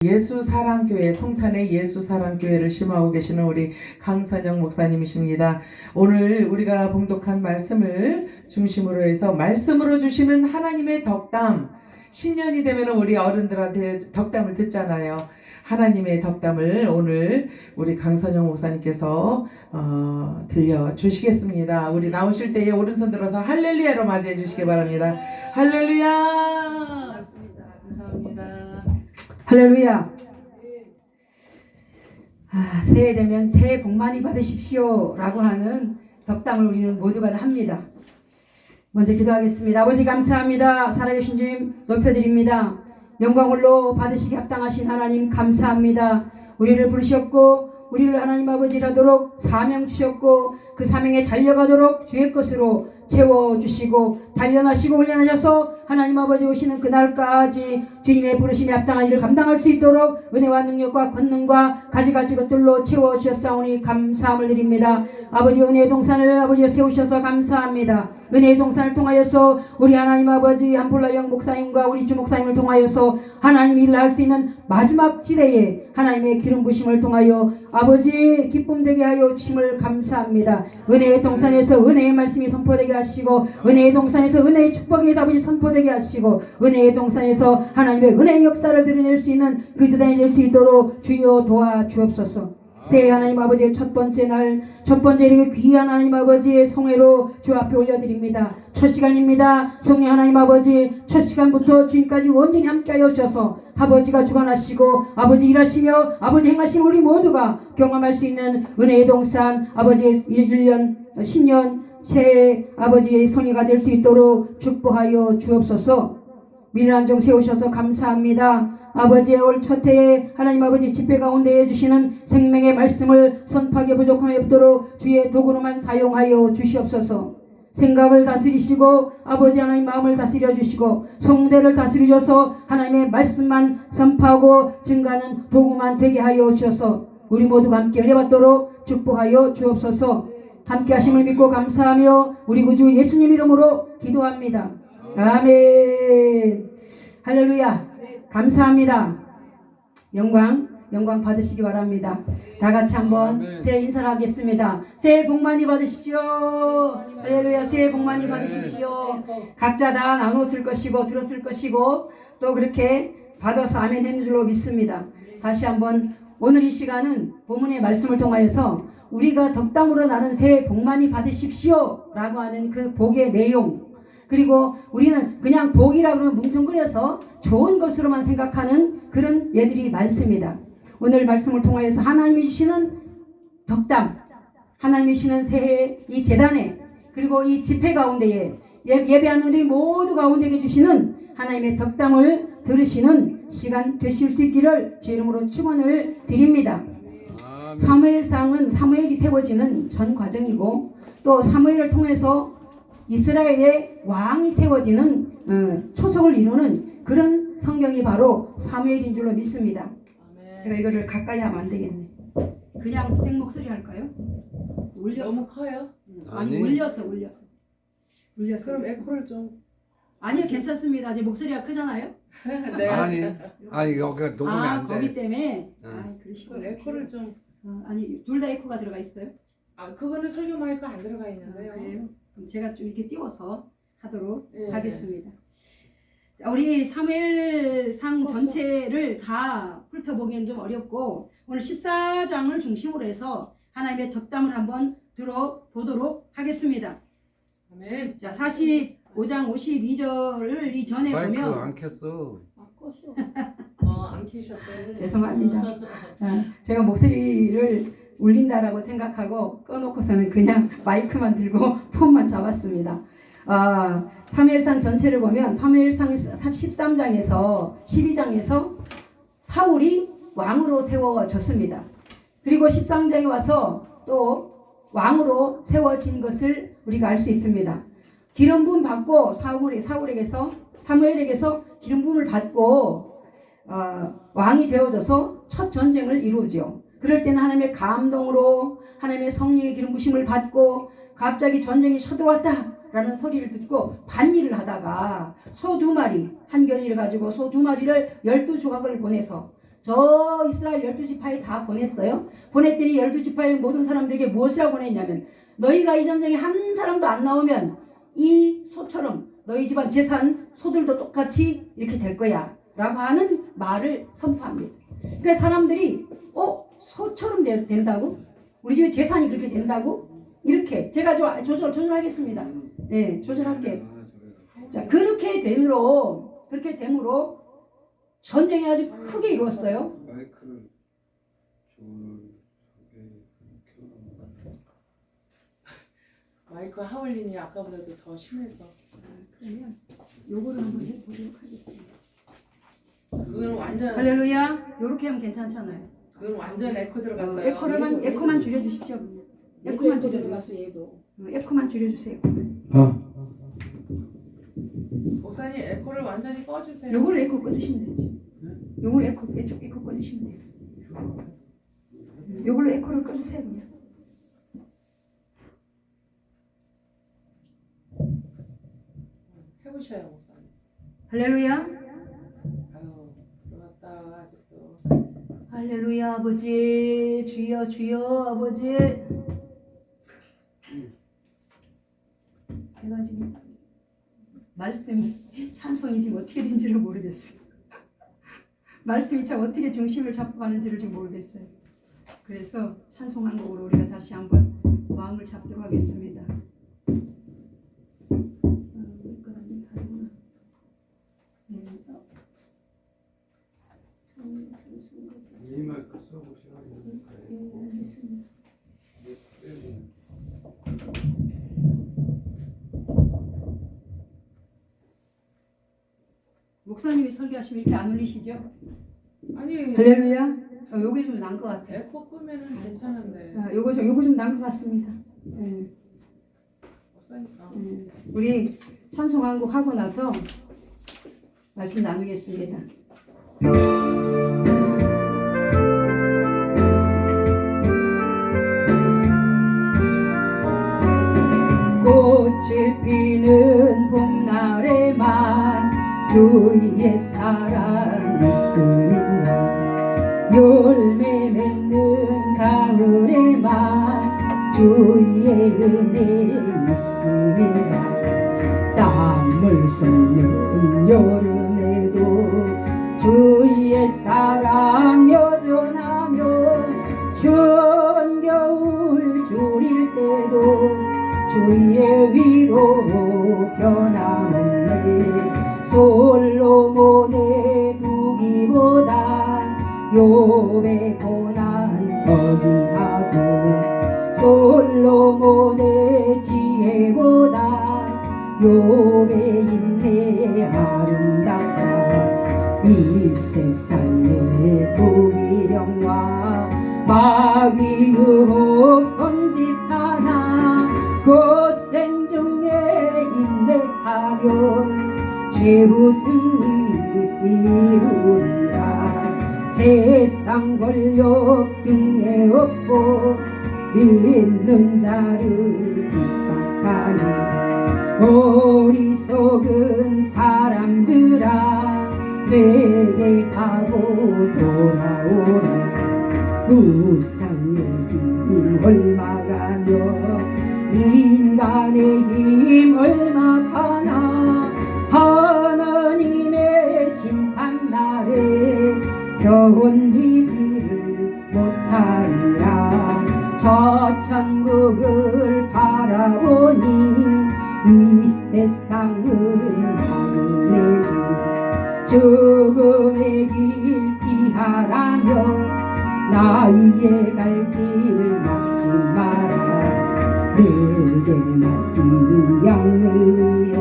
예수사랑교회, 송탄의 예수사랑교회를 심호하고 계시는 우리 강선영 목사님이십니다. 오늘 우리가 봉독한 말씀을 중심으로 해서 말씀으로 주시는 하나님의 덕담, 신년이 되면 우리 어른들한테 덕담을 듣잖아요. 하나님의 덕담을 오늘 우리 강선영 목사님께서 들려주시겠습니다. 우리 나오실 때에 오른손 들어서 할렐루야로 맞이해 주시기 바랍니다. 할렐루야! 맞습니다. 감사합니다. 할렐루야. 새해 되면 새해 복 많이 받으십시오 라고 하는 덕담을 우리는 모두가 다 합니다. 먼저 기도하겠습니다. 아버지 감사합니다. 살아계신 주님 높여드립니다. 영광 홀로 받으시기 합당하신 하나님 감사합니다. 우리를 부르셨고 우리를 하나님 아버지라도록 사명 주셨고 그 사명에 달려가도록 주의 것으로 채워주시고 단련하시고 훈련하셔서 하나님 아버지 오시는 그날까지 주님의 부르심에 합당한 일을 감당할 수 있도록 은혜와 능력과 권능과 가지가지 것들로 채워주셨사오니 감사함을 드립니다. 아버지 은혜의 동산을 아버지가 세우셔서 감사합니다. 은혜의 동산을 통하여서 우리 하나님 아버지 한폴라영 목사님과 우리 주 목사님을 통하여서 하나님 일을 할 수 있는 마지막 시대에 하나님의 기름 부심을 통하여 아버지 기쁨 되게 하여 주심을 감사합니다. 은혜의 동산에서 은혜의 말씀이 선포되게 하시고 은혜의 동산에서 은혜의 축복이 아버지 선포되게 하시고 은혜의 동산에서 하나님의 은혜의 역사를 드러낼 수 있는 그 시대이 될 수 있도록 주여 도와주옵소서. 새해 하나님 아버지의 첫 번째 날, 첫 번째 이렇게 귀한 하나님 아버지의 성회로 주 앞에 올려드립니다. 첫 시간입니다. 성령 하나님 아버지 첫 시간부터 지금까지 온전히 함께하여 주셔서 아버지가 주관하시고 아버지 일하시며 아버지 행하시는 우리 모두가 경험할 수 있는 은혜의 동산 아버지의 1년, 10년 새해 아버지의 성회가 될 수 있도록 축복하여 주옵소서. 미련한 종 세우셔서 감사합니다. 아버지의 올 첫 해에 하나님 아버지 집회 가운데 해주시는 생명의 말씀을 선포하기 부족함이 없도록 주의 도구로만 사용하여 주시옵소서. 생각을 다스리시고 아버지 하나님 마음을 다스려 주시고 성대를 다스리셔서 하나님의 말씀만 선포하고 증가하는 도구만 되게 하여 주셔서 우리 모두가 함께 은혜 받도록 축복하여 주옵소서. 함께 하심을 믿고 감사하며 우리 구주 예수님 이름으로 기도합니다. 아멘. 할렐루야. 감사합니다. 영광 받으시기 바랍니다. 다 같이 한번 새해 인사를 하겠습니다. 새해 복 많이 받으십시오. 할렐루야. 새해 복 많이 받으십시오. 각자 다 나눴을 것이고 들었을 것이고 또 그렇게 받아서 아멘 했는 줄로 믿습니다. 다시 한번 오늘 이 시간은 본문의 말씀을 통하여서 우리가 덕담으로 나는 새해 복 많이 받으십시오 라고 하는 그 복의 내용, 그리고 우리는 그냥 복이라 그러면 뭉뚱그려서 좋은 것으로만 생각하는 그런 예들이 많습니다. 오늘 말씀을 통하여서 하나님이 주시는 덕담, 하나님이 주시는 새해 이 재단에 그리고 이 집회 가운데에 예배하는 우리 모두 가운데에 주시는 하나님의 덕담을 들으시는 시간 되실 수 있기를 주 이름으로 축원을 드립니다. 사무엘상은 사무엘이 세워지는 전 과정이고 또 사무엘을 통해서 이스라엘의 왕이 세워지는 초석을 이루는 그런 성경이 바로 사무엘인 줄로 믿습니다. 제가 이거를 가까이 하면 안 되겠네. 그냥 생목소리 할까요? 올려서. 너무 커요? 아니 올려서. 그럼 에코를 좀. 아니요 괜찮습니다. 제 목소리가 크잖아요. 네. 아니 여기가 녹음이 안 돼. 거기 때문에. 그러시고 에코를 좀. 아니 둘 다 에코가 들어가 있어요? 그거는 설교 마이크 안 들어가 있는데요. 그래요? 그럼 제가 좀 이렇게 띄워서 하도록 하겠습니다. 자, 우리 사무엘상 전체를 다 훑어보기엔 좀 어렵고 오늘 14장을 중심으로 해서 하나님의 덕담을 한번 들어보도록 하겠습니다. 아멘. 자, 45장 52절을 이전에 마이크 보면 안 켰어. 껐어. 안 키셨어요? 죄송합니다. 제가 목소리를 울린다라고 생각하고 꺼놓고서는 그냥 마이크만 들고 폰만 잡았습니다. 사무엘상 전체를 보면 사무엘상 13장에서 12장에서 사울이 왕으로 세워졌습니다. 그리고 13장에 와서 또 왕으로 세워진 것을 우리가 알 수 있습니다. 기름 부음 받고 사무엘에게서 기름 부음을 받고 왕이 되어져서 첫 전쟁을 이루죠. 그럴 때는 하나님의 감동으로 하나님의 성령의 기름 부심을 받고 갑자기 전쟁이 쳐들어왔다 라는 소리를 듣고 반일을 하다가 소 2마리, 한 견이를 가지고 소 2마리를 12조각을 보내서 저 이스라엘 12지파에 다 보냈어요. 보냈더니 12지파의 모든 사람들에게 무엇이라고 보냈냐면 너희가 이 전쟁에 한 사람도 안 나오면 이 소처럼 너희 집안 재산 소들도 똑같이 이렇게 될 거야 라고 하는 말을 선포합니다. 그러니까 사람들이 소처럼 된다고? 우리 집에 재산이 그렇게 된다고? 이렇게 제가 조절하겠습니다. 네, 조절할게요. 자, 그렇게 됨으로 전쟁이 아주 크게 이루었어요. 마이크를 마이크 하울린이 아까보다도 더 심해서. 그러면 요거를 한번 해보도록 하겠습니다. 그건 완전 할렐루야. 요렇게 하면 괜찮잖아요. 그건 완전 에코 들어갔어요. 에코만 줄여주십시오. 에코만 줄여주세요. 얘도. 에코만 줄여주세요. 목사님 에코를 완전히 꺼주세요. 요거를 에코 꺼주시면 되지. 요걸 에코 꺼주시면 돼요. 요걸로 에코를 꺼주세요. 그냥. 해보셔요, 목사님. 할렐루야. 아유, 들어갔다 아직도. 할렐루야 아버지 주여 아버지. 제가 지금 말씀이 찬송이 지금 어떻게 된지를 모르겠어요. 말씀이 참 어떻게 중심을 잡고 가는지를 지금 모르겠어요. 그래서 찬송 한 곡으로 우리가 다시 한번 마음을 잡도록 하겠습니다. 이 마이크 쓰고 시간이 알겠습니다. 목사님이 설교하시면 이렇게 안 울리시죠? 아니 할렐루야. 요게 좀 난 것 같아요. 에코 끄면은 괜찮은데. 자, 요거 좀 난 것 같습니다. 네. 목사님. 우리 찬송 한 곡 하고 나서 말씀 나누겠습니다. 꽃이 피는 봄날에만 주의 사랑이 있으리라. 열매 맺는 가을에만 주의 은혜 있으리라. 땀을 쏟는 여름에도 주의 사랑 여전하며 추운 겨울 줄일 때도 주의 위로 변함없네. 솔로몬의 무기보다 욥의 고난 더디하고 솔로몬의 지혜보다 욥의 인내 아름답다. 이 세상의 부귀영화 마귀 유혹 손짓하나 고생 중에 인내하면 최후 승리 이루리라. 세상 권력 등에 업고 믿는 자를 핍박하니 어리석은 사람들아 회개하고 돌아오라. 우상 얘기 얼마가며 인간의 힘 얼마가나 하나님의 심판날에 견디지를 못하리라. 저 천국을 바라보니 이 세상은 하늘내리 죽음의 길 피하라며 나의 갈 길 막지 마라. 내게 맡긴 양을 위해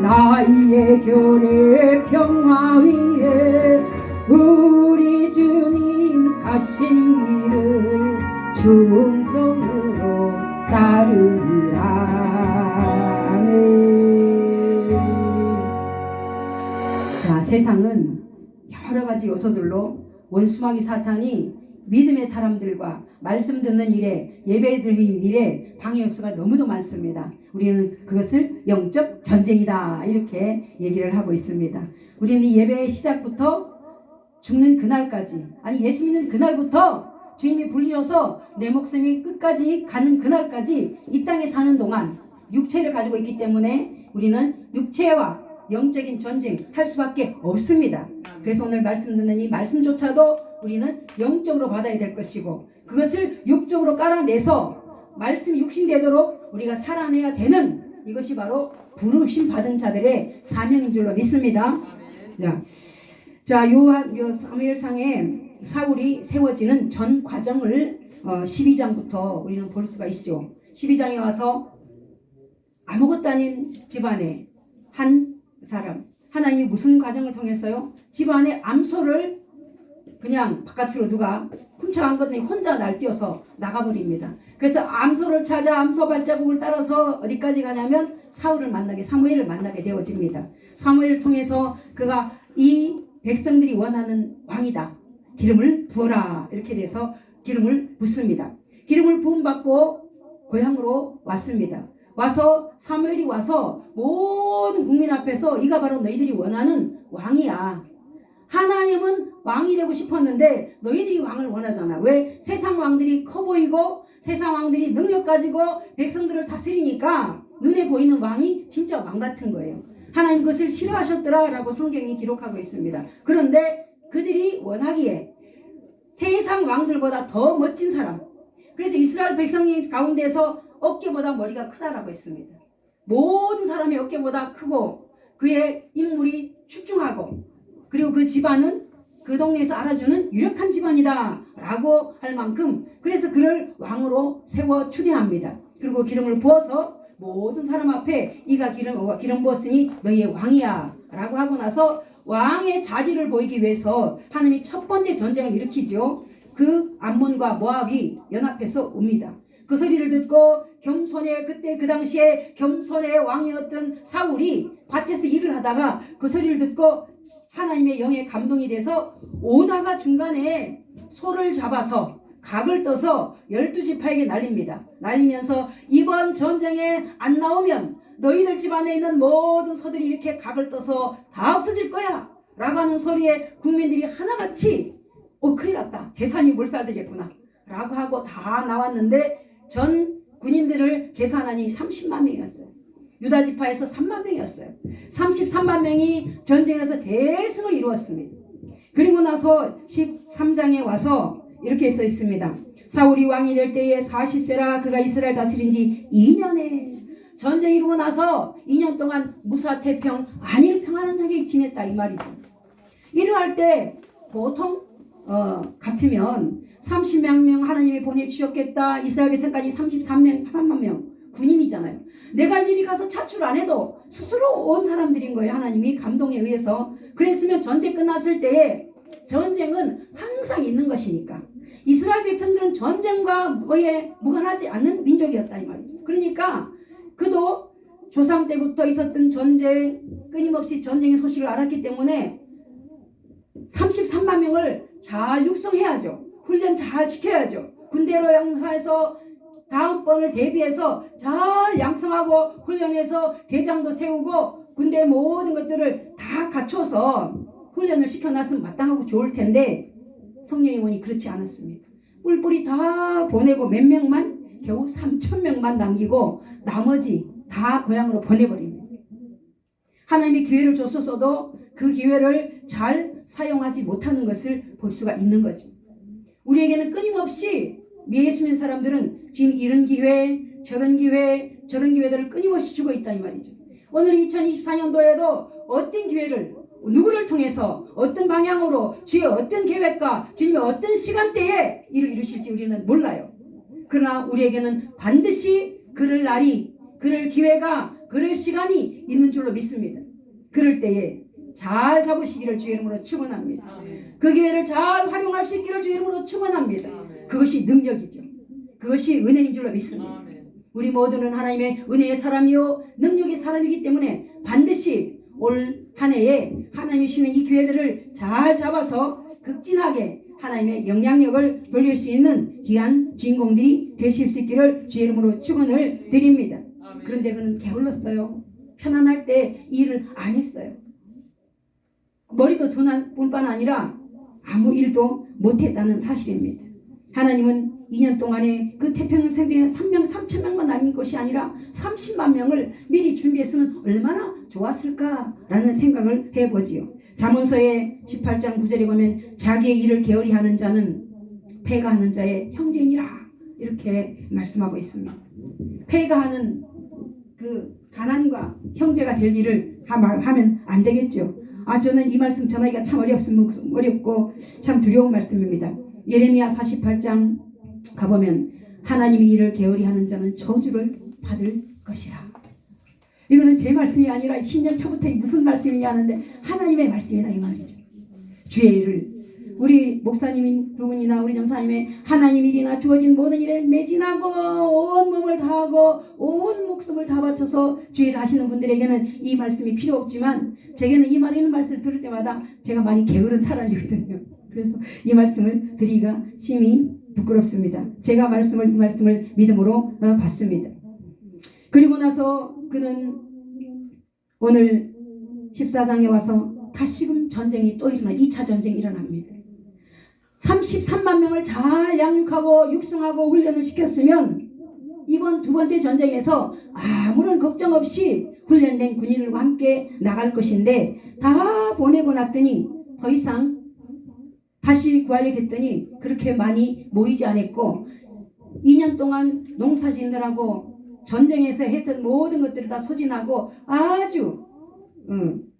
나의 교회 평화 위에 우리 주님 가신 길을 충성으로 따르리라. 아멘. 자, 세상은 여러 가지 요소들로 원수마귀 사탄이 믿음의 사람들과 말씀 듣는 일에 예배 드리는 일에 방해 요소가 너무도 많습니다. 우리는 그것을 영적 전쟁이다 이렇게 얘기를 하고 있습니다. 우리는 이 예배의 시작부터 죽는 그날까지, 아니 예수 믿는 그날부터 주님이 불리셔서 내 목숨이 끝까지 가는 그날까지 이 땅에 사는 동안 육체를 가지고 있기 때문에 우리는 육체와 영적인 전쟁 할 수밖에 없습니다. 그래서 오늘 말씀 듣는 이 말씀조차도 우리는 영적으로 받아야 될 것이고, 그것을 육적으로 깔아내서 말씀이 육신되도록 우리가 살아내야 되는, 이것이 바로 부르심 받은 자들의 사명인 줄로 믿습니다. 자, 사무엘상에 사울이 세워지는 전 과정을 12장부터 우리는 볼 수가 있죠. 12장에 와서 아무것도 아닌 집안에 한 사람, 하나님이 무슨 과정을 통해서요? 집안의 암소를 그냥 바깥으로 누가 훔쳐간 것들이 혼자 날뛰어서 나가버립니다. 그래서 암소를 찾아 암소 발자국을 따라서 어디까지 가냐면 사무엘을 만나게 되어집니다. 사무엘을 통해서 그가 이 백성들이 원하는 왕이다, 기름을 부어라, 이렇게 돼서 기름을 붓습니다. 기름을 부음받고 고향으로 왔습니다. 와서 사무엘이 와서 모든 국민 앞에서 이가 바로 너희들이 원하는 왕이야. 하나님은 왕이 되고 싶었는데 너희들이 왕을 원하잖아. 왜? 세상 왕들이 커 보이고 세상 왕들이 능력 가지고 백성들을 다스리니까 눈에 보이는 왕이 진짜 왕 같은 거예요. 하나님 그것을 싫어하셨더라 라고 성경이 기록하고 있습니다. 그런데 그들이 원하기에 세상 왕들보다 더 멋진 사람, 그래서 이스라엘 백성 가운데서 어깨보다 머리가 크다라고 했습니다. 모든 사람이 어깨보다 크고 그의 인물이 출중하고, 그리고 그 집안은 그 동네에서 알아주는 유력한 집안이다 라고 할 만큼, 그래서 그를 왕으로 세워 추대합니다. 그리고 기름을 부어서 모든 사람 앞에 이가 기름 부었으니 너희의 왕이야 라고 하고 나서 왕의 자리를 보이기 위해서 하나님이 첫 번째 전쟁을 일으키죠. 그 암몬과 모압이 연합해서 옵니다. 그 소리를 듣고 그때 그 당시에 겸손의 왕이었던 사울이 밭에서 일을 하다가 그 소리를 듣고 하나님의 영에 감동이 돼서 오다가 중간에 소를 잡아서 각을 떠서 12지파에게 날립니다. 날리면서 이번 전쟁에 안 나오면 너희들 집안에 있는 모든 소들이 이렇게 각을 떠서 다 없어질 거야 라고 하는 소리에 국민들이 하나같이 큰일 났다, 재산이 몰살되겠구나 라고 하고 다 나왔는데 전 군인들을 계산하니 30만 명이었어요. 유다 지파에서 3만 명이었어요. 33만 명이 전쟁에서 대승을 이루었습니다. 그리고 나서 13장에 와서 이렇게 써 있습니다. 사울이 왕이 될 때에 40세라 그가 이스라엘 다스린 지 2년에, 전쟁이 이루고 나서 2년 동안 무사태평 안일 평안하게 지냈다 이 말이죠. 이러할 때 보통 같으면 30만 명 하나님이 보내주셨겠다, 이스라엘 백성까지 3만 명 군인이잖아요. 내가 이리 가서 차출 안 해도 스스로 온 사람들인 거예요. 하나님이 감동에 의해서. 그랬으면 전쟁 끝났을 때에, 전쟁은 항상 있는 것이니까 이스라엘 백성들은 전쟁과 무관하지 않는 민족이었다 이 말이죠. 그러니까 그도 조상 때부터 있었던 전쟁, 끊임없이 전쟁의 소식을 알았기 때문에 33만 명을 잘 육성해야죠. 훈련 잘 시켜야죠. 군대로 양성해서 다음번을 대비해서 잘 양성하고 훈련해서 대장도 세우고 군대 모든 것들을 다 갖춰서 훈련을 시켜놨으면 마땅하고 좋을 텐데 성령이 보니 그렇지 않았습니다. 뿔뿔이 다 보내고 몇 명만, 겨우 3,000명만 남기고 나머지 다 고향으로 보내버립니다. 하나님이 기회를 줬었어도 그 기회를 잘 사용하지 못하는 것을 볼 수가 있는 거죠. 우리에게는 끊임없이 예수 믿는 사람들은 지금 이런 기회, 저런 기회들을 끊임없이 주고 있다 이 말이죠. 오늘 2024년도에도 어떤 기회를 누구를 통해서 어떤 방향으로 주의 어떤 계획과 주님의 어떤 시간대에 일을 이루실지 우리는 몰라요. 그러나 우리에게는 반드시 그럴 날이, 그럴 기회가, 그럴 시간이 있는 줄로 믿습니다. 그럴 때에 잘 잡으시기를 주의 이름으로 축원합니다. 그 기회를 잘 활용할 수 있기를 주의 이름으로 축원합니다. 그것이 능력이죠. 그것이 은혜인 줄로 믿습니다. 우리 모두는 하나님의 은혜의 사람이요 능력의 사람이기 때문에 반드시 올 한 해에 하나님이 주시는 이 기회들을 잘 잡아서 극진하게 하나님의 영향력을 돌릴 수 있는 귀한 주인공들이 되실 수 있기를 주의 이름으로 축원을 드립니다. 그런데 그는 게을렀어요. 편안할 때 일을 안 했어요. 머리도 둔한 뿐만 아니라 아무 일도 못했다는 사실입니다. 하나님은 2년 동안에 그 태평양 세계에 3명 3천 명만 남긴 것이 아니라 30만 명을 미리 준비했으면 얼마나 좋았을까라는 생각을 해보지요. 잠언서의 18장 9절에 보면 자기의 일을 게으리 하는 자는 패가하는 자의 형제니라 이렇게 말씀하고 있습니다. 패가하는 그 가난과 형제가 될 일을 하면 안 되겠죠. 저는 이 말씀 전하기가 참 어렵고 참 두려운 말씀입니다. 예레미야 48장 가보면 하나님의 일을 게으리 하는 자는 저주를 받을 것이라. 이거는 제 말씀이 아니라 신년 초부터 무슨 말씀이냐 하는데 하나님의 말씀이다 이 말이죠. 주의 일을 우리 목사님 두 분이나 우리 전사님의 하나님 일이나 주어진 모든 일에 매진하고 온 몸을 다하고 온 목숨을 다 바쳐서 주의 일을 하시는 분들에게는 이 말씀이 필요 없지만 제게는 이 말씀을 들을 때마다 제가 많이 게으른 사람이거든요. 그래서 이 말씀을 드리기가 심히 부끄럽습니다. 제가 이 말씀을 믿음으로 받습니다. 그리고 나서 그는 오늘 14장에 와서 다시금 전쟁이 또 일어나 2차 전쟁이 일어납니다. 33만 명을 잘 양육하고 육성하고 훈련을 시켰으면 이번 두 번째 전쟁에서 아무런 걱정 없이 훈련된 군인들과 함께 나갈 것인데 다 보내고 났더니 더 이상 다시 구하려고 했더니 그렇게 많이 모이지 않았고 2년 동안 농사짓느라고 전쟁에서 했던 모든 것들을 다 소진하고 아주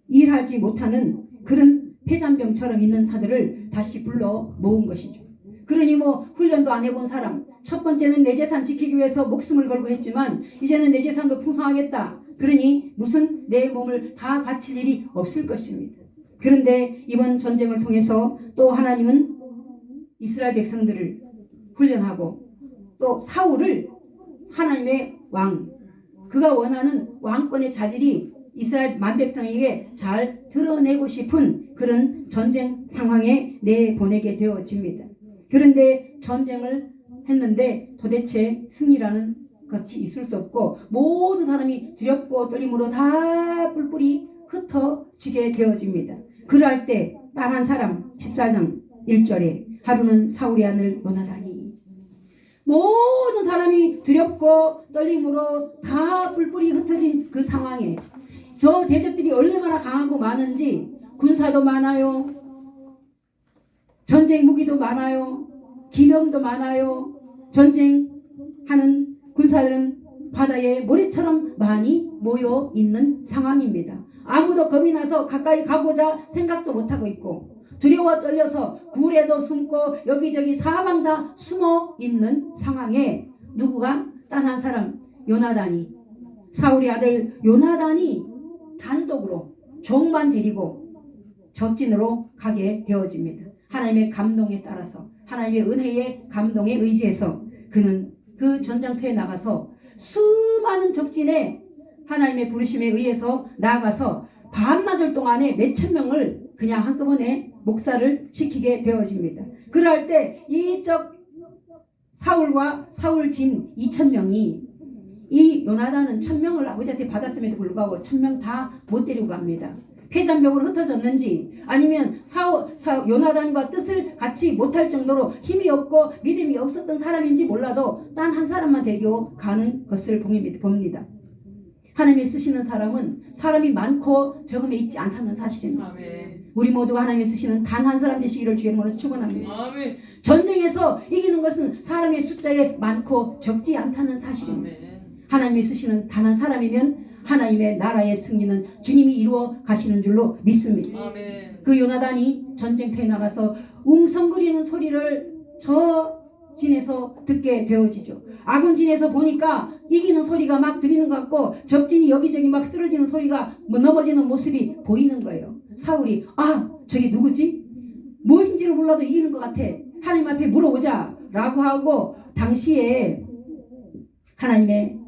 일하지 못하는 그런 폐잔병처럼 있는 사들을 다시 불러 모은 것이죠. 그러니 훈련도 안 해본 사람, 첫 번째는 내 재산 지키기 위해서 목숨을 걸고 했지만 이제는 내 재산도 풍성하겠다. 그러니 무슨 내 몸을 다 바칠 일이 없을 것입니다. 그런데 이번 전쟁을 통해서 또 하나님은 이스라엘 백성들을 훈련하고 또 사울을 하나님의 왕, 그가 원하는 왕권의 자질이 이스라엘 만백성에게 잘 드러내고 싶은 그런 전쟁 상황에 내보내게 되어집니다. 그런데 전쟁을 했는데 도대체 승리라는 것이 있을 수 없고 모든 사람이 두렵고 떨림으로 다 뿔뿔이 흩어지게 되어집니다. 그럴 때 딱 한 사람 14장 1절에 하루는 사울의 아들 요나단이 모든 사람이 두렵고 떨림으로 다 뿔뿔이 흩어진 그 상황에 저 대적들이 얼마나 강하고 많은지 군사도 많아요. 전쟁 무기도 많아요. 기명도 많아요. 전쟁하는 군사들은 바다에 모래처럼 많이 모여 있는 상황입니다. 아무도 겁이 나서 가까이 가고자 생각도 못하고 있고 두려워 떨려서 굴에도 숨고 여기저기 사방 다 숨어 있는 상황에 누구가 단 한 사람 요나단이 사울의 아들 요나단이 단독으로 종만 데리고 적진으로 가게 되어집니다. 하나님의 감동에 따라서 하나님의 은혜의 감동에 의지해서 그는 그 전장터에 나가서 수많은 적진에 하나님의 부르심에 의해서 나아가서 반나절 동안에 몇천 명을 그냥 한꺼번에 목사를 시키게 되어집니다. 그럴 때 이쪽 사울과 사울진 2,000명이 이 요나단은 1,000명을 아버지한테 받았음에도 불구하고 1,000명 다 못 데리고 갑니다. 폐잔병으로 흩어졌는지 아니면 요나단과 뜻을 같이 못할 정도로 힘이 없고 믿음이 없었던 사람인지 몰라도 단 한 사람만 데리고 가는 것을 봅니다. 하나님이 쓰시는 사람은 사람이 많고 적음에 있지 않다는 사실입니다. 아멘. 우리 모두가 하나님이 쓰시는 단 한 사람 되시기를 주의 이름으로 축원합니다. 아멘. 전쟁에서 이기는 것은 사람의 숫자에 많고 적지 않다는 사실입니다. 아멘. 하나님이 쓰시는 단 한 사람이면 하나님의 나라의 승리는 주님이 이루어 가시는 줄로 믿습니다. 아멘. 그 요나단이 전쟁터에 나가서 웅성거리는 소리를 저 진에서 듣게 되어지죠. 아군진에서 보니까 이기는 소리가 막 들리는 것 같고 적진이 여기저기 막 쓰러지는 소리가 넘어지는 모습이 보이는 거예요. 사울이 저기 누구지? 뭘인지를 몰라도 이기는 것 같아. 하나님 앞에 물어보자 라고 하고 당시에 하나님의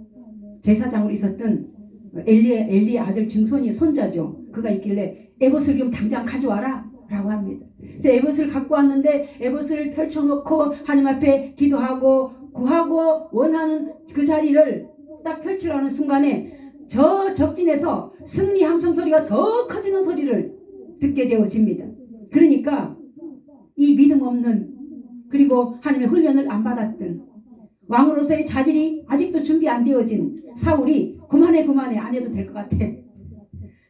제사장으로 있었던 엘리의 아들 증손이 손자죠. 그가 있길래 에봇을 좀 당장 가져와라 라고 합니다. 그래서 에봇을 갖고 왔는데 에봇을 펼쳐놓고 하나님 앞에 기도하고 구하고 원하는 그 자리를 딱 펼치려는 순간에 저 적진에서 승리 함성 소리가 더 커지는 소리를 듣게 되어집니다. 그러니까 이 믿음 없는 그리고 하나님의 훈련을 안 받았던 왕으로서의 자질이 아직도 준비 안 되어진 사울이 그만해 안 해도 될 것 같아.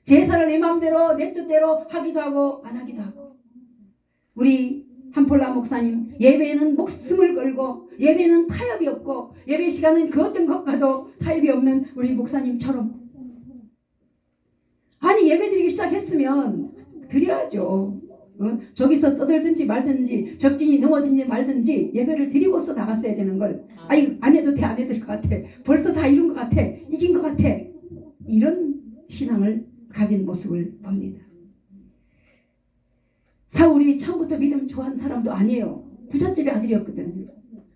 제사를 내 마음대로 내 뜻대로 하기도 하고 안 하기도 하고. 우리 한폴라 목사님 예배에는 목숨을 걸고 예배는 타협이 없고 예배 시간은 그 어떤 것과도 타협이 없는 우리 목사님처럼 아니 예배 드리기 시작했으면 드려야죠. 저기서 떠들든지 말든지 적진이 넘어든지 말든지 예배를 드리고서 나갔어야 되는 걸 아니 안 해도 돼 안 해도 될 것 같아. 벌써 다 이룬 것 같아. 이긴 것 같아. 이런 신앙을 가진 모습을 봅니다. 사울이 처음부터 믿음 좋아하는 사람도 아니에요. 부잣집의 아들이었거든요.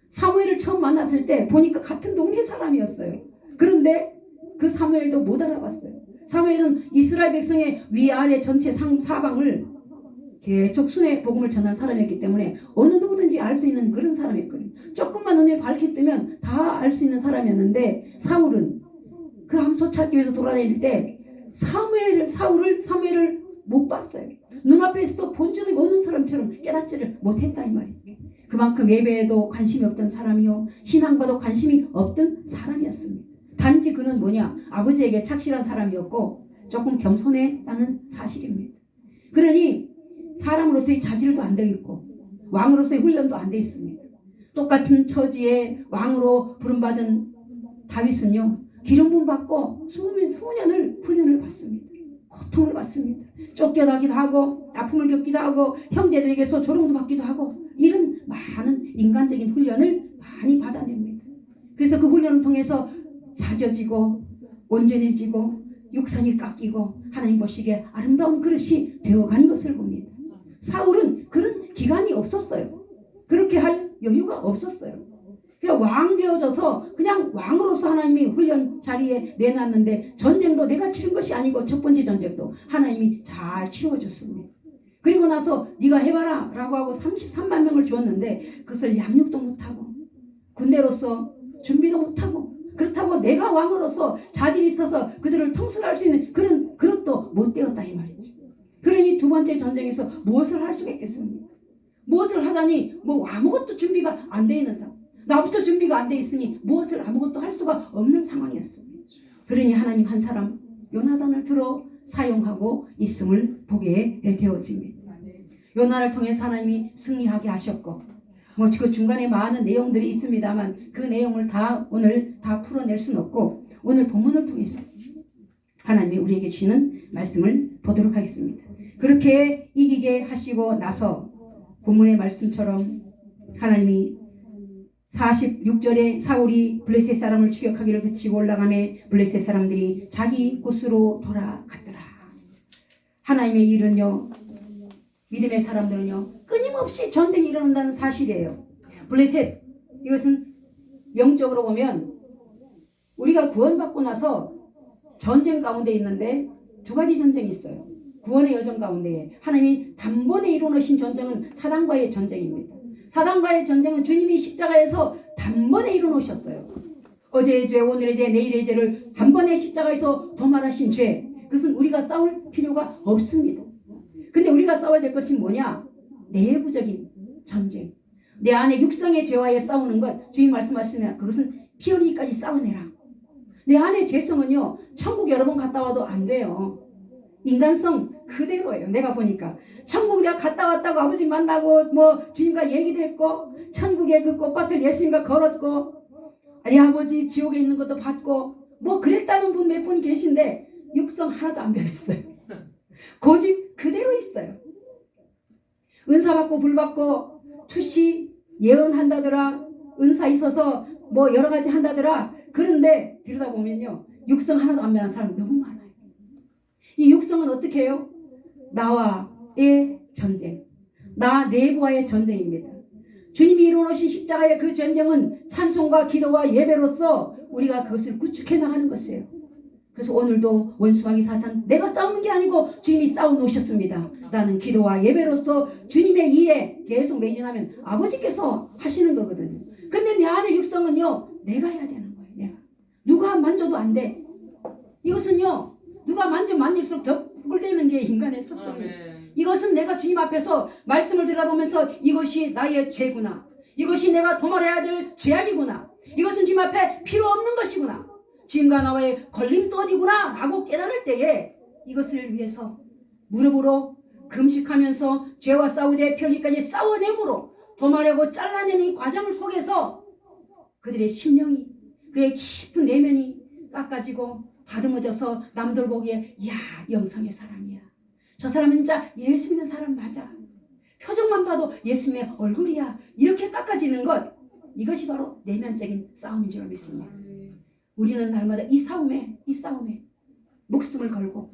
사무엘을 처음 만났을 때 보니까 같은 동네 사람이었어요. 그런데 그 사무엘도 못 알아봤어요. 사무엘은 이스라엘 백성의 위아래 전체 사방을 계속 순회 복음을 전한 사람이었기 때문에 어느 누구든지 알 수 있는 그런 사람이었거든요. 조금만 눈에 밝히 뜨면 다 알 수 있는 사람이었는데 사울은 그 암소 찾기 위해서 돌아다닐 때 사무엘을 못 봤어요. 눈앞에서도 본주도 오는 사람처럼 깨닫지를 못했다 이 말이에요. 그만큼 예배에도 관심이 없던 사람이요 신앙과도 관심이 없던 사람이었습니다. 단지 그는 뭐냐 아버지에게 착실한 사람이었고 조금 겸손했다는 사실입니다. 그러니 사람으로서의 자질도 안 되어 있고 왕으로서의 훈련도 안 되어 있습니다. 똑같은 처지에 왕으로 부름받은 다윗은요 기름 부음 받고 수년을 훈련을 받습니다. 고통을 받습니다. 쫓겨나기도 하고 아픔을 겪기도 하고 형제들에게서 조롱도 받기도 하고 이런 많은 인간적인 훈련을 많이 받아냅니다. 그래서 그 훈련을 통해서 자져지고 온전해지고 육선이 깎이고 하나님 보시기에 아름다운 그릇이 되어간 것을 봅니다. 사울은 그런 기간이 없었어요. 그렇게 할 여유가 없었어요. 그냥 왕 되어져서 그냥 왕으로서 하나님이 훈련 자리에 내놨는데 전쟁도 내가 치른 것이 아니고 첫 번째 전쟁도 하나님이 잘 치워줬습니다. 그리고 나서 네가 해봐라 라고 하고 33만 명을 주었는데 그것을 양육도 못하고 군대로서 준비도 못하고 그렇다고 내가 왕으로서 자질이 있어서 그들을 통솔할 수 있는 그런 그릇도 못 되었다 이 말이죠. 그러니 두 번째 전쟁에서 무엇을 할 수가 있겠습니까? 무엇을 하자니 뭐 아무것도 준비가 안 돼 있는 상황. 나부터 준비가 안 돼 있으니 무엇을 아무것도 할 수가 없는 상황이었습니다. 그러니 하나님 한 사람 요나단을 들어 사용하고 있음을 보게 되어집니다. 요나를 통해서 하나님이 승리하게 하셨고 뭐 그 중간에 많은 내용들이 있습니다만 그 내용을 다 오늘 다 풀어낼 수는 없고 오늘 본문을 통해서 하나님이 우리에게 주시는 말씀을 보도록 하겠습니다. 그렇게 이기게 하시고 나서 본문의 말씀처럼 하나님이 46절에 사울이 블레셋 사람을 추격하기를 그치고 올라가매 블레셋 사람들이 자기 곳으로 돌아갔더라. 하나님의 일은요 믿음의 사람들은요 끊임없이 전쟁이 일어난다는 사실이에요. 블레셋 이것은 영적으로 보면 우리가 구원받고 나서 전쟁 가운데 있는데 두 가지 전쟁이 있어요. 구원의 여정 가운데 하나님이 단번에 이루어놓으신 전쟁은 사단과의 전쟁입니다. 사단과의 전쟁은 주님이 십자가에서 단번에 이루어놓으셨어요. 어제의 죄, 오늘의 죄, 내일의 죄를 단번에 십자가에서 도말하신 죄 그것은 우리가 싸울 필요가 없습니다. 근데 우리가 싸워야 될 것이 뭐냐? 내부적인 전쟁. 내 안에 육성의 죄와의 싸우는 것 주님 말씀하시면 그것은 피 흘리기까지 싸워내라. 내 안의 죄성은요 천국 여러 번 갔다 와도 안 돼요. 인간성 그대로예요. 내가 보니까 천국 내가 갔다 왔다고 아버지 만나고 뭐 주님과 얘기도 했고 천국의 그 꽃밭을 예수님과 걸었고 아니 아버지 지옥에 있는 것도 봤고 뭐 그랬다는 분 몇 분 계신데 육성 하나도 안 변했어요. 고집 그대로 있어요. 은사 받고 불 받고 투시 예언한다더라 은사 있어서 뭐 여러 가지 한다더라 그런데 들여다보면요 육성 하나도 안 변한 사람 너무 많아요. 이 육성은 어떻게 해요? 나와의 전쟁 나 내부와의 전쟁입니다. 주님이 이루어놓으신 십자가의 그 전쟁은 찬송과 기도와 예배로서 우리가 그것을 구축해 나가는 것이에요. 그래서 오늘도 원수마귀 사탄 내가 싸우는 게 아니고 주님이 싸워놓으셨습니다. 나는 기도와 예배로서 주님의 일에 계속 매진하면 아버지께서 하시는 거거든요. 근데 내 안의 육성은요 내가 해야 되는 거예요. 내가 누가 만져도 안 돼. 이것은요 누가 만질수록 더 꿀대는 게 인간의 속성이에요. 이것은 내가 주님 앞에서 말씀을 들어보면서 이것이 나의 죄구나. 이것이 내가 도말해야 될 죄악이구나. 이것은 주님 앞에 필요 없는 것이구나. 주님과 나와의 걸림돌이구나 라고 깨달을 때에 이것을 위해서 무릎으로 금식하면서 죄와 싸우되 편리까지 싸워내므로 도말하고 잘라내는 이 과정을 속에서 그들의 심령이 그의 깊은 내면이 깎아지고 다듬어져서 남들 보기에 야 영성의 사람이야. 저 사람은 진짜 예수 믿는 사람 맞아. 표정만 봐도 예수님의 얼굴이야. 이렇게 깎아지는 것 이것이 바로 내면적인 싸움인 줄 믿습니다. 우리는 날마다 이 싸움에 목숨을 걸고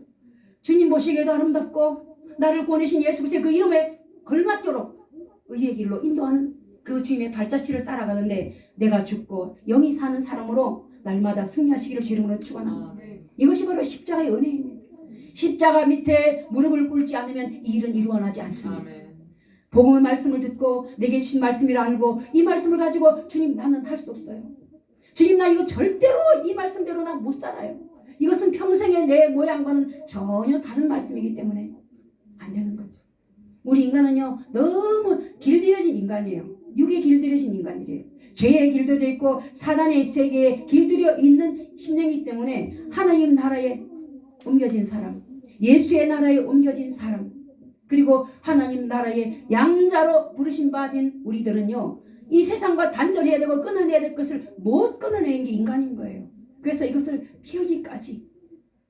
주님 보시기에도 아름답고 나를 보내신 예수 그리스도의 그 이름에 걸맞도록 의의 길로 인도하는 그 주님의 발자취를 따라가는데 내가 죽고 영이 사는 사람으로 날마다 승리하시기를 주 이름으로 축원합니다. 이것이 바로 십자가의 은혜입니다. 십자가 밑에 무릎을 꿇지 않으면 이 일은 이루어나지 않습니다. 복음의 말씀을 듣고 내게 주신 말씀이라 알고 이 말씀을 가지고 주님 나는 할 수 없어요. 주님 나 이거 절대로 이 말씀대로 나 못 살아요. 이것은 평생의 내 모양과는 전혀 다른 말씀이기 때문에 안 되는 거죠. 우리 인간은요 너무 길들여진 인간이에요. 육에 길들여진 인간이래요. 죄에 길들여져 있고 사단의 세계에 길들여 있는 심령이기 때문에 하나님 나라에 옮겨진 사람, 예수의 나라에 옮겨진 사람, 그리고 하나님 나라의 양자로 부르신 바된 우리들은요 이 세상과 단절해야 되고 끊어내야 될 것을 못 끊어내는 게 인간인 거예요. 그래서 이것을 피어지까지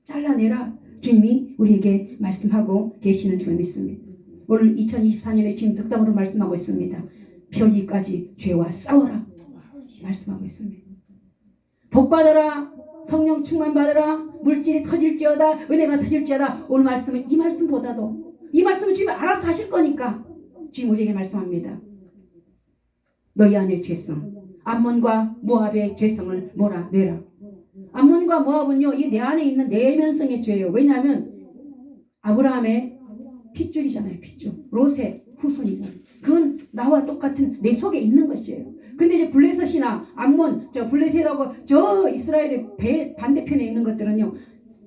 잘라내라 주님이 우리에게 말씀하고 계시는 줄 믿습니다. 오늘 2024년에 지금 득담으로 말씀하고 있습니다. 피어지까지 죄와 싸워라 말씀하고 있습니다. 복 받아라, 성령 충만 받아라, 물질이 터질지어다, 은혜가 터질지어다. 오늘 말씀은 이 말씀보다도 이 말씀은 주님이 알아서 하실 거니까 지금 우리에게 말씀합니다. 너희 안의 죄성, 암몬과 모압의 죄성을 몰아내라. 암몬과 모압은요 이 내 안에 있는 내면성의 죄예요. 왜냐하면 아브라함의 핏줄이잖아요. 핏줄, 롯의 후손이잖아요. 그건 나와 똑같은 내 속에 있는 것이에요. 근데 이제 블레셋이나 암몬, 저 블레셋하고 저 이스라엘의 반대편에 있는 것들은요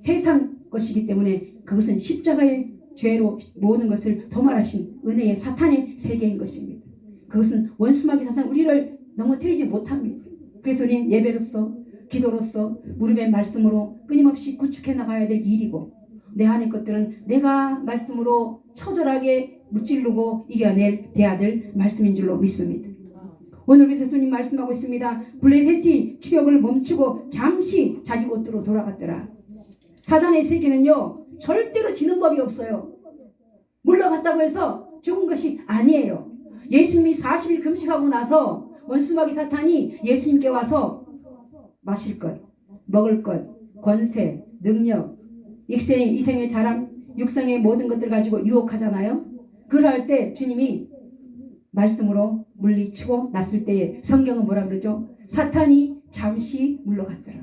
세상 것이기 때문에 그것은 십자가의 죄로 모든 것을 도말하신 은혜의 사탄의 세계인 것입니다. 그것은 원수마귀 사탄 우리를 넘어뜨리지 못합니다. 그래서 우리는 예배로서 기도로서 무릎의 말씀으로 끊임없이 구축해 나가야 될 일이고 내 안의 것들은 내가 말씀으로 처절하게 무찔르고 이겨내야 될 말씀인 줄로 믿습니다. 오늘 우리 예수님 말씀하고 있습니다. 블레셋이 추격을 멈추고 잠시 자기 곳으로 돌아갔더라. 사단의 세계는요 절대로 지는 법이 없어요. 물러갔다고 해서 죽은 것이 아니에요. 예수님이 40일 금식하고 나서 원수마귀 사탄이 예수님께 와서 마실 것, 먹을 것, 권세, 능력, 이생의 자랑, 육성의 모든 것들 가지고 유혹하잖아요. 그럴 때 주님이 말씀으로 물리치고 났을 때에 성경은 뭐라 그러죠? 사탄이 잠시 물러갔더라.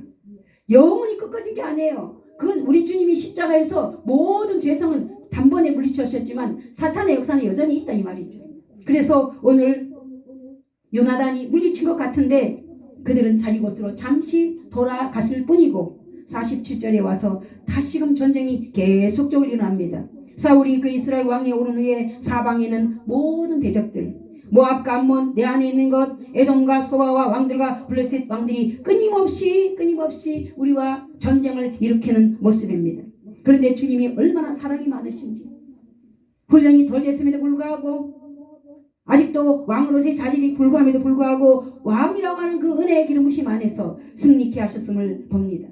영원히 끝까진 게 아니에요. 그건 우리 주님이 십자가에서 모든 죄성은 단번에 물리치셨지만 사탄의 역사는 여전히 있다 이 말이죠. 그래서 오늘 요나단이 물리친 것 같은데 그들은 자기 곳으로 잠시 돌아갔을 뿐이고 47절에 와서 다시금 전쟁이 계속적으로 일어납니다. 사울이 그 이스라엘 왕에 오른 후에 사방에는 모든 대적들 모압과 암몬 내 안에 있는 것 에돔과 소바와 왕들과 블레셋 왕들이 끊임없이 우리와 전쟁을 일으키는 모습입니다. 그런데 주님이 얼마나 사랑이 많으신지 훈련이 덜 됐음에도 불구하고 아직도 왕으로서의 자질이 불구함에도 불구하고 왕이라고 하는 그 은혜의 기름부심 안에서 승리케 하셨음을 봅니다.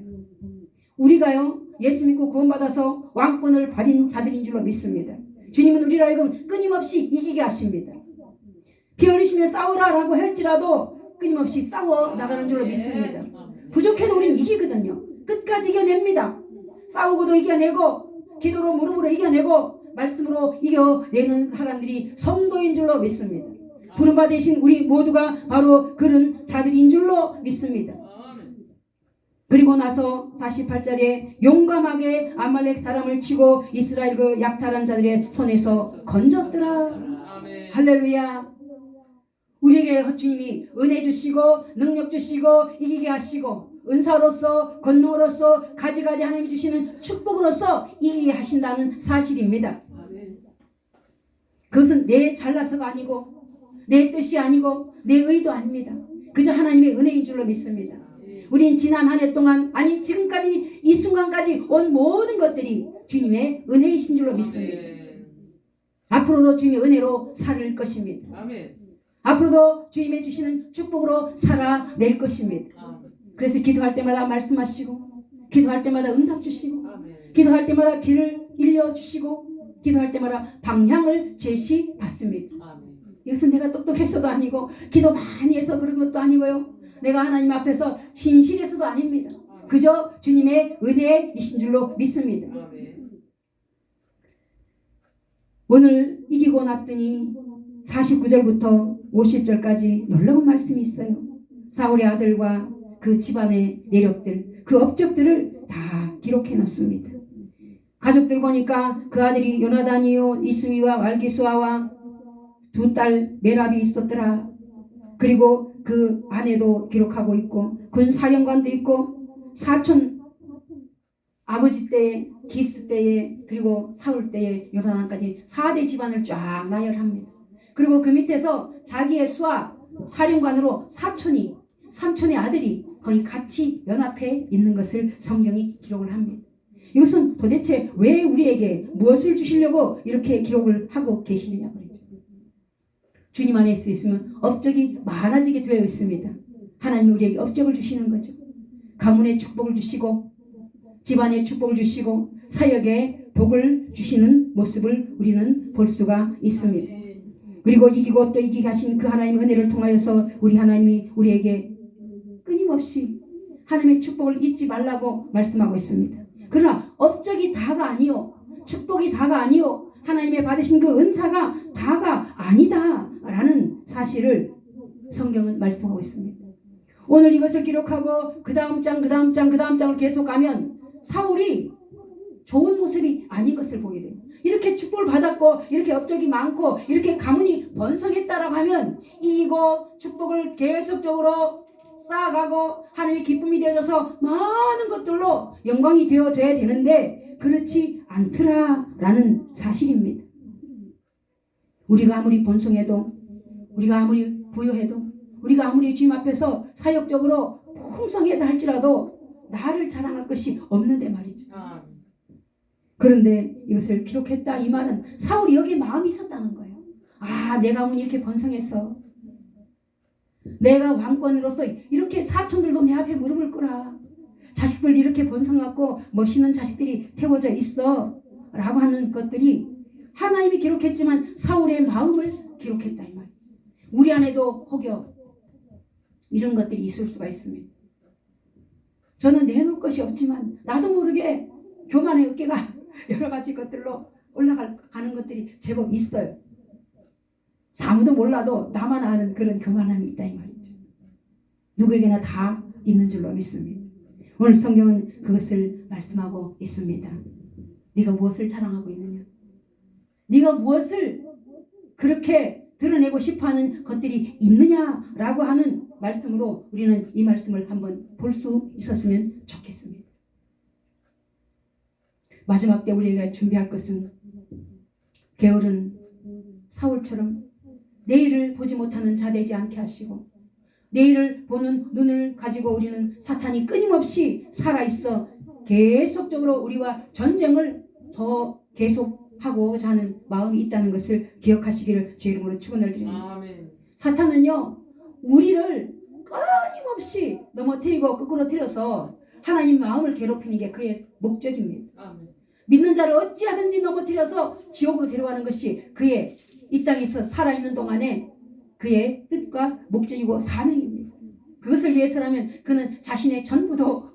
우리가요 예수 믿고 구원받아서 왕권을 받은 자들인 줄로 믿습니다. 주님은 우리를 하여금 끊임없이 이기게 하십니다. 피 흘리시며 싸우라라고 할지라도 끊임없이 싸워 나가는 줄로 믿습니다. 부족해도 우리는 이기거든요. 끝까지 이겨냅니다. 싸우고도 이겨내고 기도로 무릎으로 이겨내고 말씀으로 이겨내는 사람들이 성도인 줄로 믿습니다. 부름받으신 우리 모두가 바로 그런 자들인 줄로 믿습니다. 그리고 나서 48절에 용감하게 아말렉 사람을 치고 이스라엘 그 약탈한 자들의 손에서 건졌더라. 할렐루야. 우리에게 주님이 은혜 주시고 능력 주시고 이기게 하시고 은사로서 권능으로서 가지가지 하나님이 주시는 축복으로서 이기게 하신다는 사실입니다. 그것은 내 잘나서가 아니고 내 뜻이 아니고 내 의도 아닙니다. 그저 하나님의 은혜인 줄로 믿습니다. 우린 지난 한 해 동안 아니 지금까지 이 순간까지 온 모든 것들이 주님의 은혜이신 줄로 믿습니다. 앞으로도 주님의 은혜로 살을 것입니다. 아멘. 앞으로도 주님의 주시는 축복으로 살아낼 것입니다. 아멘. 그래서 기도할 때마다 말씀하시고 기도할 때마다 응답 주시고 아멘. 기도할 때마다 길을 일려주시고 기도할 때마다 방향을 제시받습니다. 아멘. 이것은 내가 똑똑해서도 아니고 기도 많이 해서 그런 것도 아니고요. 내가 하나님 앞에서 신실해서도 아닙니다. 그저 주님의 은혜이신 줄로 믿습니다. 아멘. 오늘 이기고 났더니 49절부터 50절까지 놀라운 말씀이 있어요. 사울의 아들과 그 집안의 내력들, 그 업적들을 다 기록해 놨습니다. 가족들 보니까 그 아들이 요나단이요 이스위와 말기수아와 두 딸 메랍이 있었더라. 그리고 그 아내도 기록하고 있고 군 사령관도 있고 사촌 아버지 때에 기스 때에 그리고 사울 때에 요나단까지 4대 집안을 쫙 나열합니다. 그리고 그 밑에서 자기의 수하 사령관으로 삼촌의 아들이 거의 같이 연합해 있는 것을 성경이 기록을 합니다. 이것은 도대체 왜 우리에게 무엇을 주시려고 이렇게 기록을 하고 계시느냐 말이죠. 주님 안에 있으면 업적이 많아지게 되어 있습니다. 하나님이 우리에게 업적을 주시는 거죠. 가문의 축복을 주시고 집안의 축복을 주시고 사역에 복을 주시는 모습을 우리는 볼 수가 있습니다. 그리고 이기고 또 이기게 하신 그 하나님의 은혜를 통하여서 우리 하나님이 우리에게 끊임없이 하나님의 축복을 잊지 말라고 말씀하고 있습니다. 그러나 업적이 다가 아니요 축복이 다가 아니요 하나님의 받으신 그 은사가 다가 아니다라는 사실을 성경은 말씀하고 있습니다. 오늘 이것을 기록하고 그 다음 장을 계속 가면 사울이 좋은 모습이 아닌 것을 보게 돼요. 이렇게 축복을 받았고 이렇게 업적이 많고 이렇게 가문이 번성했다라고 하면 이거 축복을 계속적으로 쌓아가고 하나님의 기쁨이 되어져서 많은 것들로 영광이 되어져야 되는데 그렇지 않더라라는 사실입니다. 우리가 아무리 번성해도 우리가 아무리 부유해도 우리가 아무리 주님 앞에서 사역적으로 풍성하다 할지라도 나를 자랑할 것이 없는데 말이죠. 그런데 이것을 기록했다 이 말은 사울이 여기에 마음이 있었다는 거예요. 아, 내 가문이 이렇게 번성했어. 내가 왕권으로서 이렇게 사촌들도 내 앞에 무릎을 꿇어. 자식들 이렇게 번성하고 멋있는 자식들이 태워져 있어 라고 하는 것들이 하나님이 기록했지만 사울의 마음을 기록했다 이 말이에요. 우리 안에도 혹여 이런 것들이 있을 수가 있습니다. 저는 내놓을 것이 없지만 나도 모르게 교만의 어깨가 여러 가지 것들로 올라가는 것들이 제법 있어요. 아무도 몰라도 나만 아는 그런 교만함이 있다 이 말이죠. 누구에게나 다 있는 줄로 믿습니다. 오늘 성경은 그것을 말씀하고 있습니다. 네가 무엇을 자랑하고 있느냐? 네가 무엇을 그렇게 드러내고 싶어하는 것들이 있느냐라고 하는 말씀으로 우리는 이 말씀을 한번 볼 수 있었으면 좋겠습니다. 마지막 때 우리가 준비할 것은 게으른 사울처럼 내일을 보지 못하는 자 되지 않게 하시고 내일을 보는 눈을 가지고 우리는 사탄이 끊임없이 살아있어 계속적으로 우리와 전쟁을 더 계속하고자 하는 마음이 있다는 것을 기억하시기를 주의 이름으로 축원을 드립니다. 아멘. 사탄은요 우리를 끊임없이 넘어뜨리고 거꾸로 틀어서 하나님 마음을 괴롭히는 게 그의 목적입니다. 아멘. 믿는 자를 어찌하든지 넘어뜨려서 지옥으로 데려가는 것이 그의 이 땅에서 살아있는 동안에 그의 뜻과 목적이고 사명입니다. 그것을 위해서라면 그는 자신의 전부도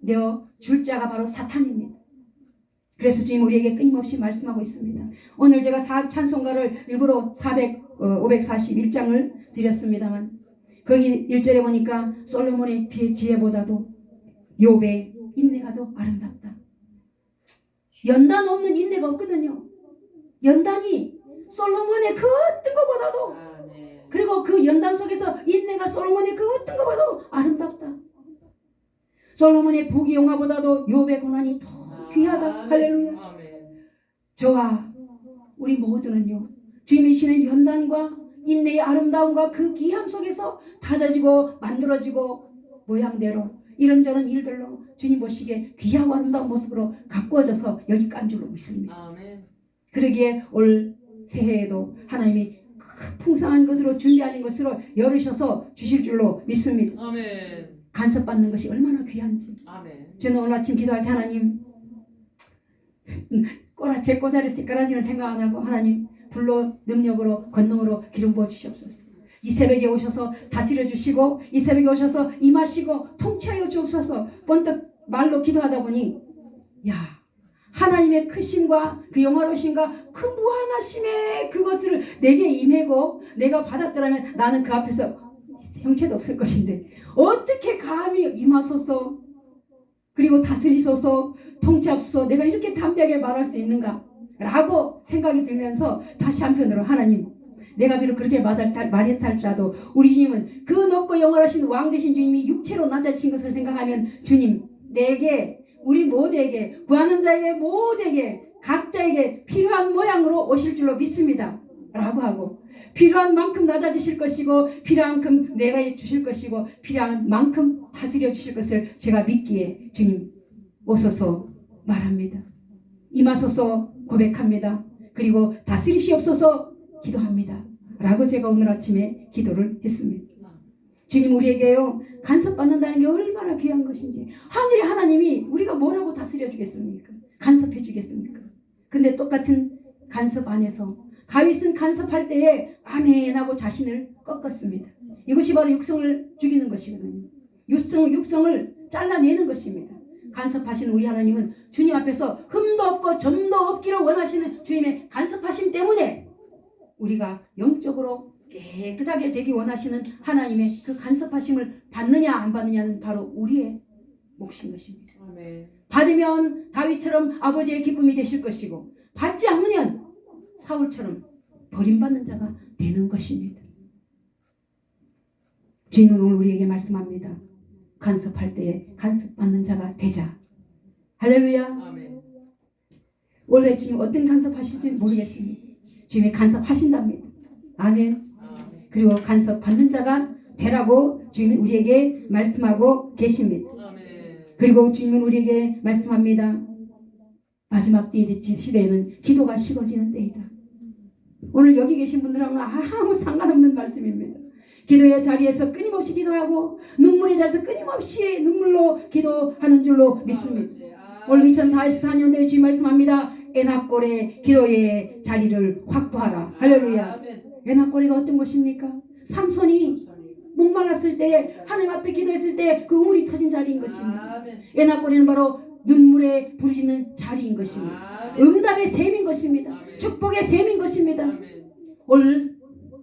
내어줄 자가 바로 사탄입니다. 그래서 주님 우리에게 끊임없이 말씀하고 있습니다. 오늘 제가 찬송가를 일부러 541장을 드렸습니다만 거기 1절에 보니까 솔로몬의 지혜보다도 욥의 인내가 더 아름답다. 연단 없는 인내가 없거든요. 연단이 솔로몬의 그 어떤 것보다도 그리고 그 연단 속에서 인내가 솔로몬의 그 어떤 것보다도 아름답다. 솔로몬의 부귀영화보다도 욥의 고난이 더 귀하다. 할렐루야. 저와 우리 모두는요 주님이 주시는 연단과 인내의 아름다움과 그 귀함 속에서 다져지고 만들어지고 모양대로 이런저런 일들로 주님 보시기에 귀하고 아름다운 모습으로 가꾸어져서 여기 깐 줄로 믿습니다. 아멘. 그러기에 올 새해에도 하나님이 풍성한 것으로 준비하는 것으로 열으셔서 주실 줄로 믿습니다. 아멘. 간섭받는 것이 얼마나 귀한지. 아멘. 저는 오늘 아침 기도할 때 하나님 제 꼬자리 새까라지는 생각 안 하고 하나님 불로 능력으로 권능으로 기름 부어 주시옵소서. 이 새벽에 오셔서 다스려 주시고 이 새벽에 오셔서 임하시고 통치하여 주옵소서. 번뜩 말로 기도하다 보니 야 하나님의 크심과 그 영화로우심과 그 무한하심의 그것을 내게 임하고 내가 받았더라면 나는 그 앞에서 형체도 없을 것인데 어떻게 감히 임하소서 그리고 다스리소서 통치하소서 내가 이렇게 담대하게 말할 수 있는가 라고 생각이 들면서 다시 한편으로 하나님 내가 비록 그렇게 말했할지라도 우리 주님은 그 높고 영원하신 왕 되신 주님이 육체로 낮아지신 것을 생각하면 주님 내게 우리 모두에게 구하는 자에게 모두에게 각자에게 필요한 모양으로 오실 줄로 믿습니다 라고 하고 필요한 만큼 낮아지실 것이고 필요한 만큼 내가 주실 것이고 필요한 만큼 다스려 주실 것을 제가 믿기에 주님 오소서 말합니다. 임하소서 고백합니다. 그리고 다스리시옵소서 기도합니다. 라고 제가 오늘 아침에 기도를 했습니다. 주님 우리에게요 간섭받는다는 게 얼마나 귀한 것인지 하늘의 하나님이 우리가 뭐라고 다스려 주겠습니까? 간섭해 주겠습니까? 근데 똑같은 간섭 안에서 다윗은 간섭할 때에 아멘 하고 자신을 꺾었습니다. 이것이 바로 육성을 죽이는 것이거든요. 육성을 잘라내는 것입니다. 간섭하시는 우리 하나님은 주님 앞에서 흠도 없고 점도 없기를 원하시는 주님의 간섭하심 때문에 우리가 영적으로 깨끗하게 되기 원하시는 하나님의 그 간섭하심을 받느냐 안 받느냐는 바로 우리의 몫인 것입니다. 아멘. 받으면 다윗처럼 아버지의 기쁨이 되실 것이고 받지 않으면 사울처럼 버림받는 자가 되는 것입니다. 주님은 오늘 우리에게 말씀합니다. 간섭할 때에 간섭받는 자가 되자. 할렐루야. 아멘. 원래 주님 어떤 간섭하실지 모르겠습니다. 주님이 간섭하신답니다. 아멘. 아멘. 그리고 간섭받는 자가 되라고 주님이 우리에게 말씀하고 계십니다. 아멘. 그리고 주님은 우리에게 말씀합니다. 마지막 시대에는 기도가 식어지는 때이다. 오늘 여기 계신 분들하고는 아무 상관없는 말씀입니다. 기도의 자리에서 끊임없이 기도하고 눈물의 자리에서 끊임없이 눈물로 기도하는 줄로 믿습니다. 오늘 2044년도에 주님 말씀합니다. 에나골의 기도의 자리를 확보하라. 할렐루야. 에나골이가 어떤 것입니까? 삼손이 목말랐을 때 하나님 앞에 기도했을 때 그 우물이 터진 자리인 것입니다. 에나골이는 바로 눈물에 부르짖는 자리인 것입니다. 응답의 셈인 것입니다. 축복의 셈인 것입니다. 올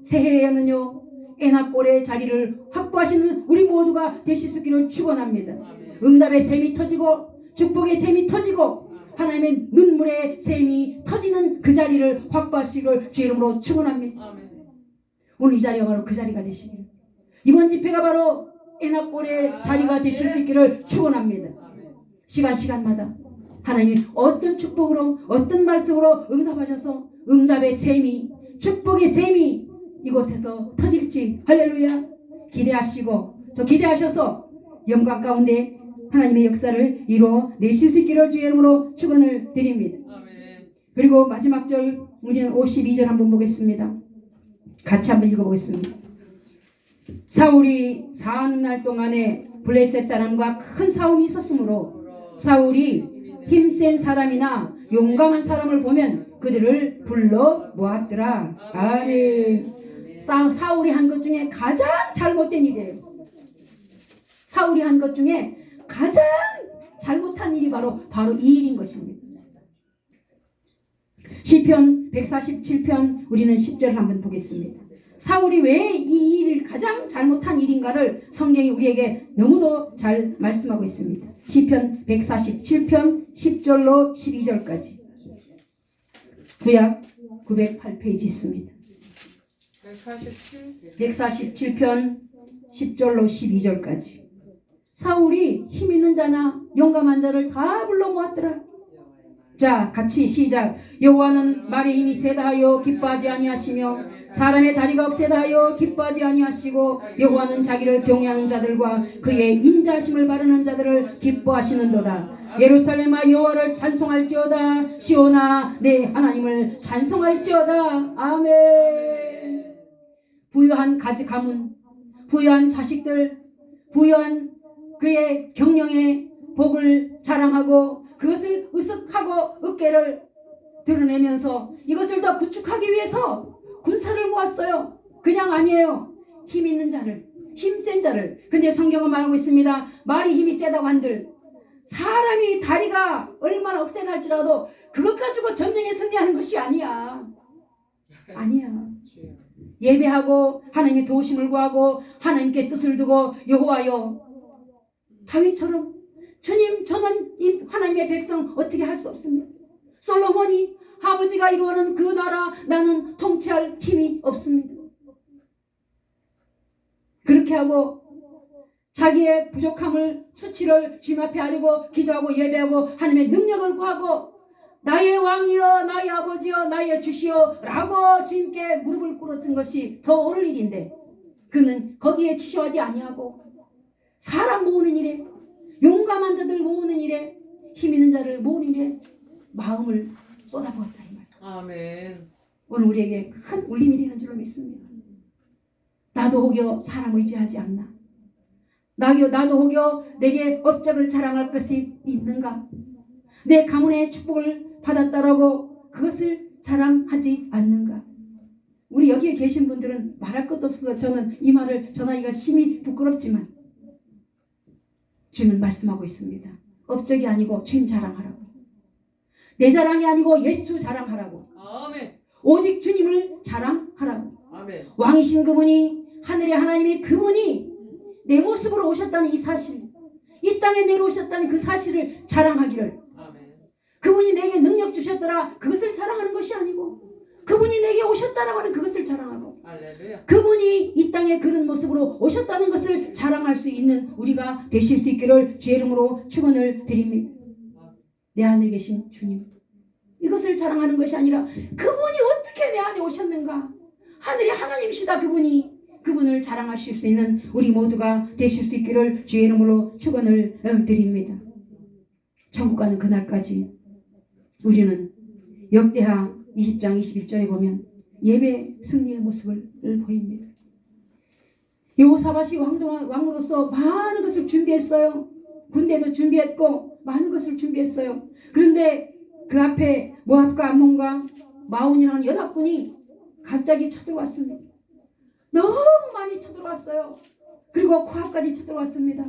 새해에는요 에나골의 자리를 확보하시는 우리 모두가 되실 수 있기를 축원합니다. 응답의 셈이 터지고 축복의 셈이 터지고 하나님의 눈물의 셈이 터지는 그 자리를 확보하시기를 주 이름으로 축원합니다. 오늘 이 자리가 바로 그 자리가 되시기를 이번 집회가 바로 에나골의 자리가 되실 수 있기를 축원합니다. 시간마다 하나님이 어떤 축복으로 어떤 말씀으로 응답하셔서 응답의 셈이 축복의 셈이 이곳에서 터질지 할렐루야 기대하시고 또 기대하셔서 영광 가운데 하나님의 역사를 이루어내실 수 있기를 주의 이름으로 축원을 드립니다. 그리고 마지막 절 우리는 52절 한번 보겠습니다. 같이 한번 읽어보겠습니다. 사울이 사는 날 동안에 블레셋 사람과 큰 싸움이 있었으므로 사울이 힘센 사람이나 용감한 사람을 보면 그들을 불러 모았더라. 아멘. 사울이 한 것 중에 가장 잘못된 일이에요. 사울이 한 것 중에 가장 잘못한 일이 바로 이 일인 것입니다. 시편 147편 우리는 10절을 한번 보겠습니다. 사울이 왜 이 일을 가장 잘못한 일인가를 성경이 우리에게 너무도 잘 말씀하고 있습니다. 시편 147편 10절로 12절까지 구약 908페이지 있습니다. 147편 10절로 12절까지 사울이 힘있는 자나 용감한 자를 다 불러 모았더라. 자, 같이 시작. 여호와는 말의 힘이 세다 하여 기뻐하지 아니하시며 사람의 다리가 억세다 하여 기뻐하지 아니하시고 여호와는 자기를 경외하는 자들과 그의 인자하심을 바라는 자들을 기뻐하시는도다. 예루살렘아 여호와를 찬송할지어다. 시온아 내 하나님을 찬송할지어다. 아멘. 부유한 가문, 부유한 자식들, 부유한 그의 경영의 복을 자랑하고 그것을 으쓱하고 어깨를 드러내면서 이것을 더 구축하기 위해서 군사를 모았어요. 그냥 아니에요. 힘 있는 자를, 힘센 자를. 근데 성경은 말하고 있습니다. 말이 힘이 세다고 한들 사람이 다리가 얼마나 억세다 할지라도 그것 가지고 전쟁에 승리하는 것이 아니야. 아니야. 예배하고 하나님의 도우심을 구하고 하나님께 뜻을 두고 여호와여, 다윗처럼 주님 저는 이 하나님의 백성 어떻게 할 수 없습니다. 솔로몬이 아버지가 이루어는 그 나라 나는 통치할 힘이 없습니다. 그렇게 하고 자기의 부족함을 수치를 주님 앞에 아뢰고 기도하고 예배하고 하나님의 능력을 구하고 나의 왕이여 나의 아버지여 나의 주시여 라고 주님께 무릎을 꿇었던 것이 더 옳을 일인데 그는 거기에 치셔하지 아니하고 사람 모으는 일에 용감한 자들 모으는 일에 힘 있는 자를 모으는 일에 마음을 쏟아부었다 이 말. 아멘. 오늘 우리에게 큰 울림이 되는 줄로 믿습니다. 나도 혹여 사람 의지하지 않나? 나도 혹여 내게 업적을 자랑할 것이 있는가? 내 가문의 축복을 받았다라고 그것을 자랑하지 않는가? 우리 여기에 계신 분들은 말할 것도 없어서 저는 이 말을 전하기가 심히 부끄럽지만 주님은 말씀하고 있습니다. 업적이 아니고 주님 자랑하라고. 내 자랑이 아니고 예수 자랑하라고. 아멘. 오직 주님을 자랑하라고. 아멘. 왕이신 그분이 하늘의 하나님이 그분이 내 모습으로 오셨다는 이 사실, 이 땅에 내려오셨다는 그 사실을 자랑하기를. 아멘. 그분이 내게 능력 주셨더라 그것을 자랑하는 것이 아니고 그분이 내게 오셨다라고 하는 그것을 자랑하고 할렐루야. 그분이 이 땅에 그런 모습으로 오셨다는 것을 자랑할 수 있는 우리가 되실 수 있기를 주의 이름으로 축원을 드립니다. 내 안에 계신 주님, 이것을 자랑하는 것이 아니라 그분이 어떻게 내 안에 오셨는가, 하늘의 하나님이시다 그분을 자랑하실 수 있는 우리 모두가 되실 수 있기를 주의 이름으로 축원을 드립니다. 천국 가는 그날까지 우리는 역대하 20장 21절에 보면 예배 승리의 모습을 보입니다. 여호사밧이 왕으로서 많은 것을 준비했어요. 군대도 준비했고 많은 것을 준비했어요. 그런데 그 앞에 모압과 암몬과 마온이라는 연합군이 갑자기 쳐들어왔습니다. 너무 많이 쳐들어왔어요. 그리고 코앞까지 쳐들어왔습니다.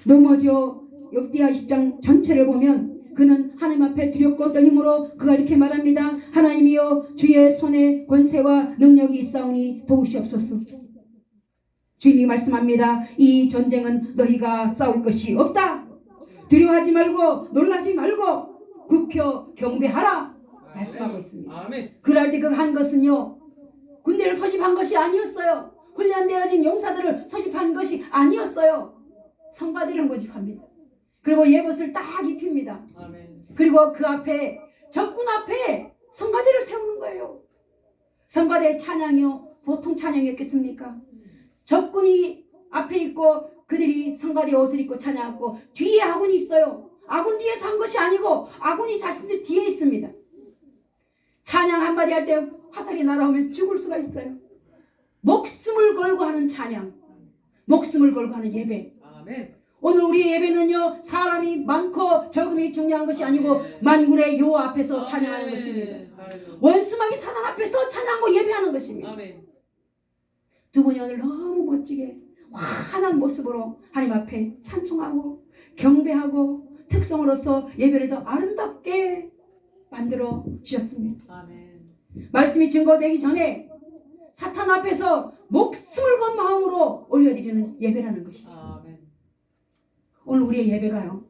넘어져 역대하 20장 전체를 보면 그는 하나님 앞에 두렵고 떨림으로 그가 이렇게 말합니다. 하나님이여 주의 손에 권세와 능력이 있사오니 도우시옵소서. 주님이 말씀합니다. 이 전쟁은 너희가 싸울 것이 없다. 두려워하지 말고 놀라지 말고 굽혀 경배하라 말씀하고 있습니다. 아멘. 그럴 때 그 한 것은요, 군대를 소집한 것이 아니었어요. 훈련되어진 용사들을 소집한 것이 아니었어요. 성가대를 모집합니다. 그리고 예봇을 딱 입힙니다. 아멘. 그리고 그 앞에 적군 앞에 성가대를 세우는 거예요. 성가대 찬양이요 보통 찬양이었겠습니까? 적군이 앞에 있고 그들이 성가대 옷을 입고 찬양하고 뒤에 아군이 있어요. 아군 뒤에서 한 것이 아니고 아군이 자신들 뒤에 있습니다. 찬양 한마디 할 때 화살이 날아오면 죽을 수가 있어요. 목숨을 걸고 하는 찬양, 목숨을 걸고 하는 예배. 아멘. 오늘 우리의 예배는요, 사람이 많고 적음이 중요한 것이 아니고 만군의 여호와 앞에서 찬양하는 것입니다. 원수마귀 사단 앞에서 찬양하고 예배하는 것입니다. 아멘. 두 분이 오늘 너무 멋지게 환한 모습으로 하나님 앞에 찬송하고 경배하고 특성으로서 예배를 더 아름답게 만들어 주셨습니다. 아멘. 말씀이 증거되기 전에 사탄 앞에서 목숨을 건 마음으로 올려드리는 예배라는 것입니다. 아멘. 오늘 우리의 예배가요,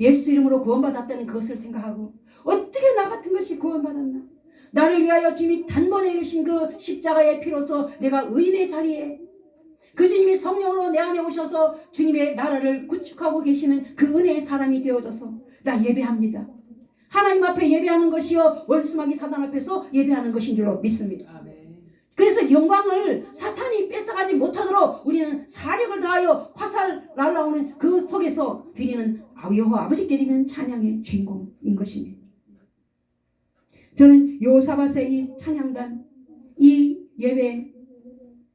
예수 이름으로 구원받았다는 그것을 생각하고 어떻게 나 같은 것이 구원받았나, 나를 위하여 주님이 단번에 이루신 그 십자가의 피로서 내가 의인의 자리에 그 주님이 성령으로 내 안에 오셔서 주님의 나라를 구축하고 계시는 그 은혜의 사람이 되어져서 나 예배합니다. 하나님 앞에 예배하는 것이요 원수마귀 사단 앞에서 예배하는 것인 줄로 믿습니다. 아멘. 그래서 영광을 사탄이 뺏어가지 못하도록 우리는 사력을 다하여 화살 날아오는 그 속에서 드리는 여호와 아버지께 드리는 찬양의 주인공인 것입니다. 저는 요사밧의 이 찬양단, 이 예배,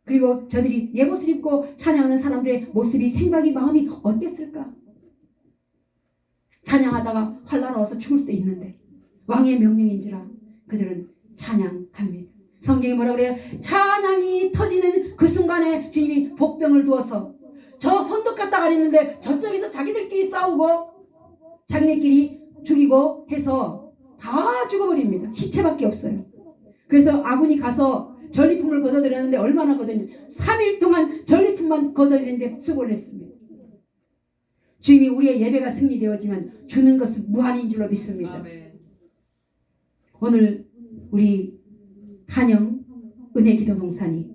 그리고 저들이 예봇을 입고 찬양하는 사람들의 모습이, 생각이, 마음이 어땠을까? 찬양하다가 활 날아와서 죽을 수도 있는데 왕의 명령인지라 그들은 찬양합니다. 성경이 뭐라 그래요? 찬양이 터지는 그 순간에 주님이 복병을 두어서 저 손톱 갖다가 했는데 저쪽에서 자기들끼리 싸우고 자기네끼리 죽이고 해서 다 죽어버립니다. 시체밖에 없어요. 그래서 아군이 가서 전리품을 걷어들였는데 얼마나 거든요? 3일 동안 전리품만 걷어들이는데 수고를 했습니다. 주님이 우리의 예배가 승리되었지만 주는 것은 무한인 줄로 믿습니다. 아멘. 오늘 우리 한영 은혜기도 동산이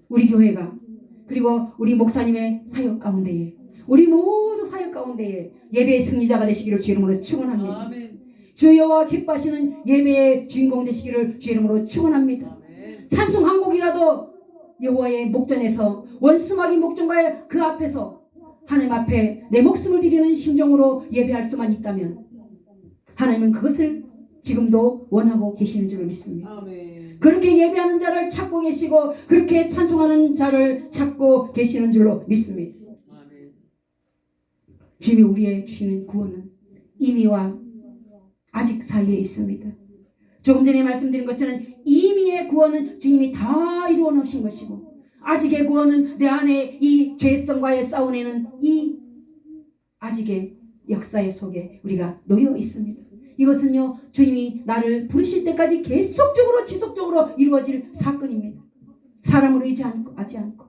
우리 교회가 그리고 우리 목사님의 사역 가운데에 우리 모두 사역 가운데에 예배의 승리자가 되시기를 주 이름으로 축원합니다. 아멘. 주 여호와 기뻐하시는 예배의 주인공 되시기를 주 이름으로 축원합니다. 아멘. 찬송 한 곡이라도 여호와의 목전에서 원수마귀 목전과의 그 앞에서 하나님 앞에 내 목숨을 드리는 심정으로 예배할 수만 있다면 하나님은 그것을 지금도 원하고 계시는 줄을 믿습니다. 아멘. 그렇게 예배하는 자를 찾고 계시고 그렇게 찬송하는 자를 찾고 계시는 줄로 믿습니다. 아멘. 주님이 우리의 주시는 구원은 이미와 아직 사이에 있습니다. 조금 전에 말씀드린 것처럼 이미의 구원은 주님이 다 이루어 놓으신 것이고 아직의 구원은 내 안에 이 죄성과의 싸워내는 이 아직의 역사의 속에 우리가 놓여 있습니다. 이것은요 주님이 나를 부르실 때까지 계속적으로 지속적으로 이루어질 사건입니다. 사람으로 하지 않고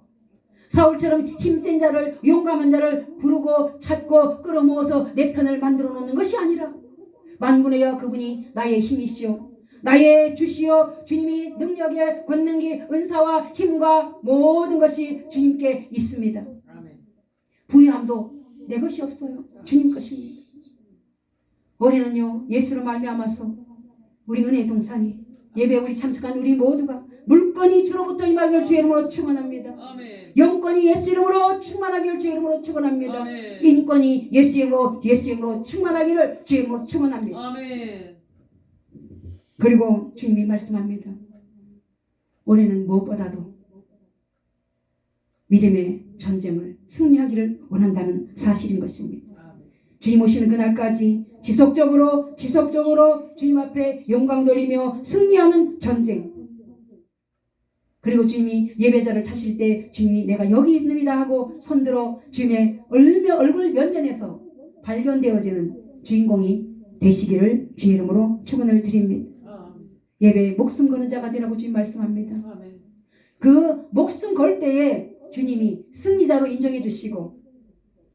사울처럼 힘센 자를 용감한 자를 부르고 찾고 끌어모아서 내 편을 만들어 놓는 것이 아니라 만군의 여호와 그분이 나의 힘이시오 나의 주시오 주님이 능력의 권능기 은사와 힘과 모든 것이 주님께 있습니다. 아멘. 부유함도 내 것이 없어요. 주님 것입니다. 올해는요 예수로 말미암아서 우리 은혜 동산이 예배 우리 참석한 우리 모두가 물건이 주로부터 임하기를 주의 이름으로 축원합니다. 아멘. 영권이 예수 이름으로 충만하기를 주의 이름으로 축원합니다. 아멘. 인권이 예수 이름으로 충만하기를 주의 이름으로 축원합니다. 아멘. 그리고 주님이 말씀합니다. 올해는 무엇보다도 믿음의 전쟁을 승리하기를 원한다는 사실인 것입니다. 아멘. 주님 오시는 그날까지 지속적으로 주님 앞에 영광 돌리며 승리하는 전쟁. 그리고 주님이 예배자를 찾으실 때 주님이 내가 여기 있습니다 하고 손들어 주님의 얼굴 면전에서 발견되어지는 주인공이 되시기를 주의 이름으로 축원을 드립니다. 아멘. 예배에 목숨 거는 자가 되라고 주님 말씀합니다. 아멘. 그 목숨 걸 때에 주님이 승리자로 인정해 주시고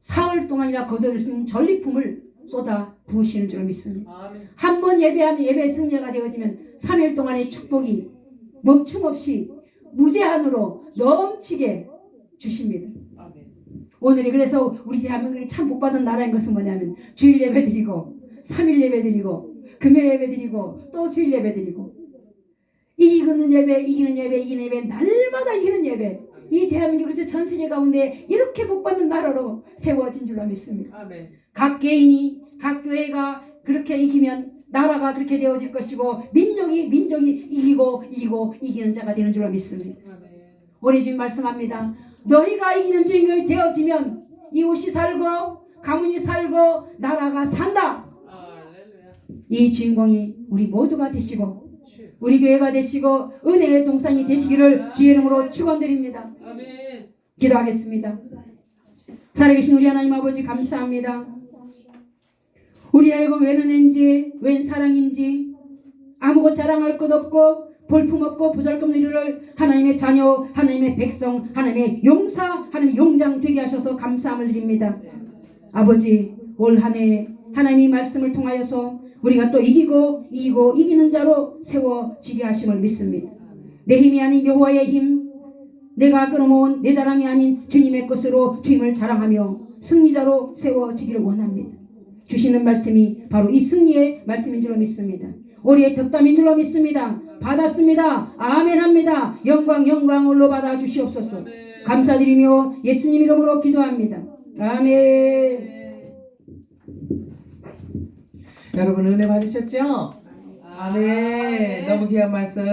사흘 동안이나 거둬들 수 있는 전리품을 쏟아 부으시는 줄 믿습니다. 아멘. 한 번 예배하면 예배의 승리가 되어지면 3일 동안의 축복이 멈춤없이 무제한으로 넘치게 주십니다. 아멘. 오늘이 그래서 우리 대한민국이 참 복받은 나라인 것은 뭐냐면 주일 예배 드리고 3일 예배 드리고 금요일 예배 드리고 또 주일 예배 드리고 이기는 예배 날마다 이기는 예배 이 대한민국이 그래서 전 세계 가운데 이렇게 복받는 나라로 세워진 줄로 믿습니다. 아멘. 각 개인이 각 교회가 그렇게 이기면 나라가 그렇게 되어질 것이고 민족이 이기고 이기는 자가 되는 줄로 믿습니다. 아멘. 우리 주님 말씀합니다. 너희가 이기는 주인공이 되어지면 이웃이 살고 가문이 살고 나라가 산다. 할렐루야. 이 주인공이 우리 모두가 되시고 주. 우리 교회가 되시고 은혜의 동산이 되시기를 주의 이름으로 축원드립니다. 아멘. 기도하겠습니다. 살아계신 우리 하나님 아버지 감사합니다. 우리 알고 웬 은혜인지 웬 사랑인지 아무것 자랑할 것 없고 볼품없고 보잘것없는 이를 하나님의 자녀 하나님의 백성 하나님의 용사 하나님의 용장 되게 하셔서 감사함을 드립니다. 아버지 올 한 해 하나님의 말씀을 통하여서 우리가 또 이기는 자로 세워지게 하심을 믿습니다. 내 힘이 아닌 여호와의 힘 내가 끌어모은 내 자랑이 아닌 주님의 것으로 주님을 자랑하며 승리자로 세워지기를 원합니다. 주시는 말씀이 바로 이 승리의 말씀인 줄로 믿습니다. 우리의 덕담인 줄로 믿습니다. 받았습니다. 아멘합니다. 영광 올로 받아 주시옵소서. 감사드리며 예수님 이름으로 기도합니다. 아멘. 여러분 은혜 받으셨죠? 아멘. 너무 귀한 말씀.